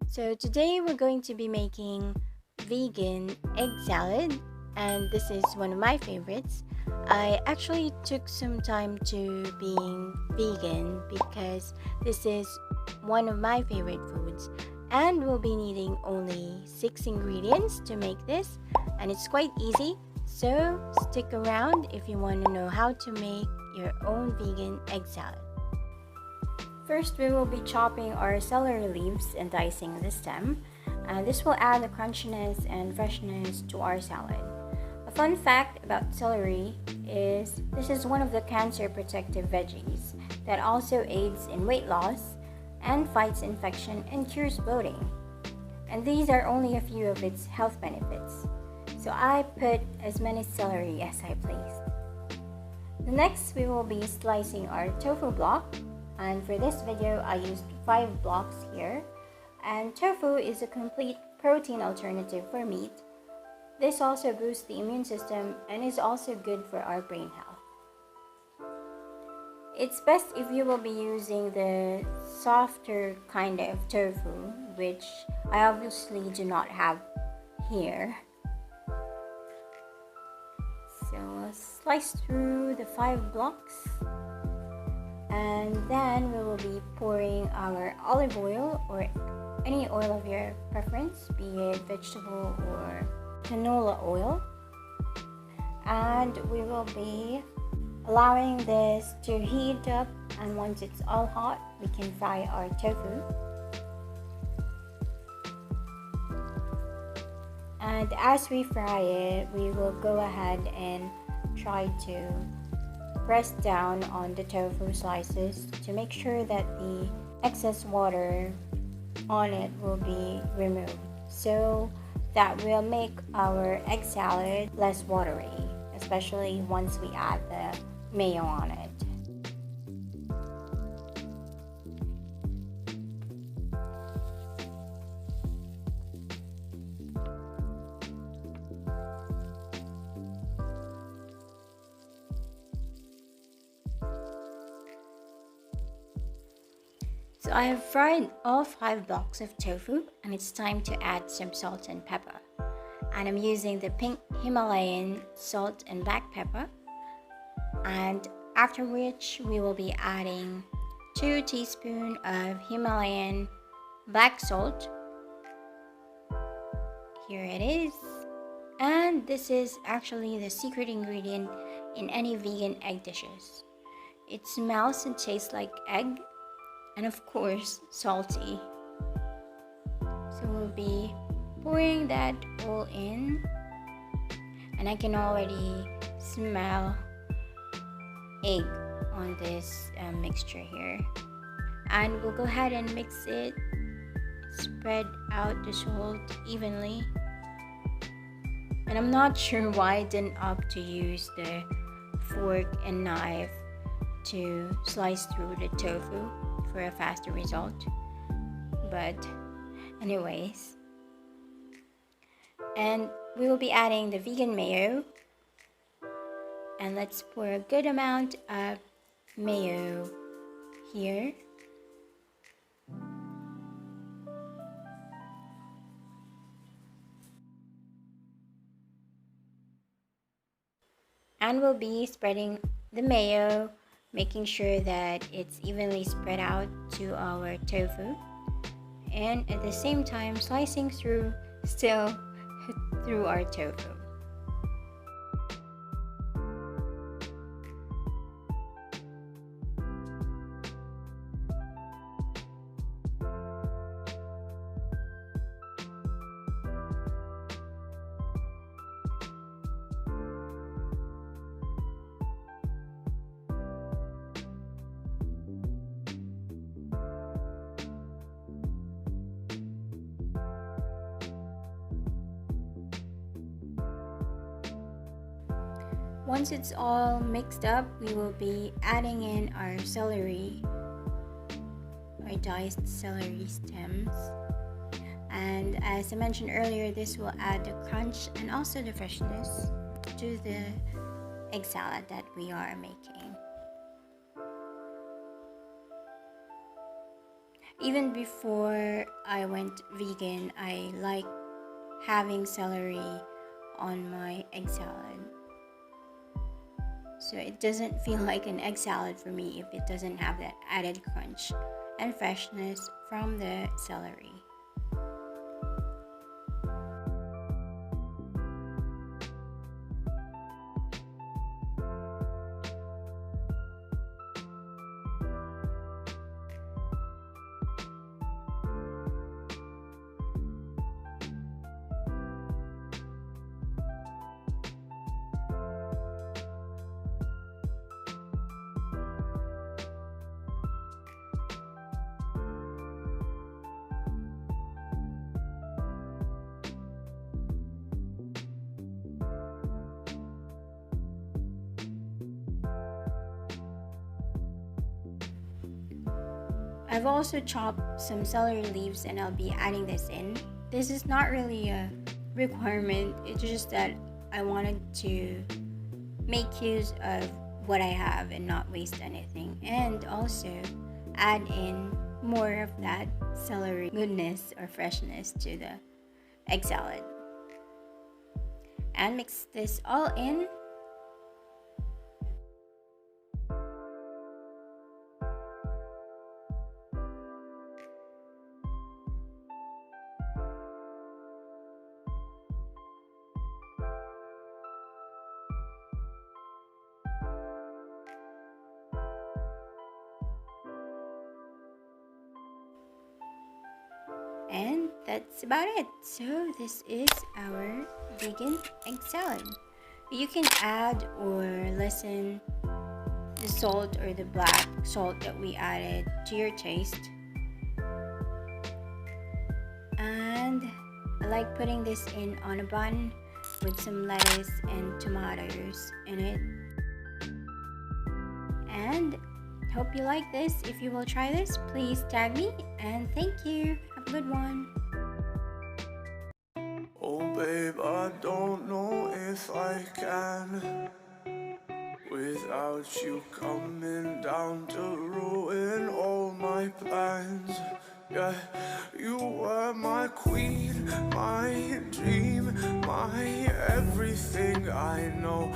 So today we're going to be making vegan egg salad, and this is one of my favorites. I actually took some time to being vegan because this is one of my favorite foods, and we'll be needing only 6 ingredients to make this, and it's quite easy. So stick around if you want to know how to make your own vegan egg salad. First, we will be chopping our celery leaves and dicing the stem. This will add the crunchiness and freshness to our salad. A fun fact about celery is this is one of the cancer protective veggies that also aids in weight loss and fights infection and cures bloating. And these are only a few of its health benefits. So I put as many celery as I pleased. Next, we will be slicing our tofu block. And for this video, I used 5 blocks here. And tofu is a complete protein alternative for meat. This also boosts the immune system and is also good for our brain health. It's best if you will be using the softer kind of tofu, which I obviously do not have here. So I'll slice through the 5 blocks. And then we will be pouring our olive oil or any oil of your preference, be it vegetable or canola oil. And we will be allowing this to heat up, and once it's all hot, we can fry our tofu. And as we fry it, we will go ahead and try to press down on the tofu slices to make sure that the excess water on it will be removed. So that will make our egg salad less watery, especially once we add the mayo on it. So I have fried all 5 blocks of tofu, and it's time to add some salt and pepper. And I'm using the pink Himalayan salt and black pepper. And after which we will be adding 2 teaspoons of Himalayan black salt. Here it is. And this is actually the secret ingredient in any vegan egg dishes. It smells and tastes like egg, and of course salty. So we'll be pouring that all in, and I can already smell egg on this mixture here. And we'll go ahead and mix it, spread out the salt evenly. And I'm not sure why I didn't opt to use the fork and knife to slice through the tofu for a faster result. But anyways, and we will be adding the vegan mayo, and let's pour a good amount of mayo here. And we'll be spreading the mayo, making sure that it's evenly spread out to our tofu, and at the same time slicing through our tofu. Once it's all mixed up, we will be adding in our celery, our diced celery stems. And as I mentioned earlier, this will add the crunch and also the freshness to the egg salad that we are making. Even before I went vegan, I like having celery on my egg salad. So it doesn't feel like an egg salad for me if it doesn't have that added crunch and freshness from the celery. I've also chopped some celery leaves and I'll be adding this in. This is not really a requirement, it's just that I wanted to make use of what I have and not waste anything, and also add in more of that celery goodness or freshness to the egg salad. And mix this all in. And that's about it. So this is our vegan egg salad. You can add or lessen the salt or the black salt that we added to your taste. And I like putting this in on a bun with some lettuce and tomatoes in it. And hope you like this. If you will try this, please tag me, and thank you. Have a good one. Oh babe, I don't know if I can without you coming down to ruin all my plans. Yeah, you were my queen, my dream, my everything. I know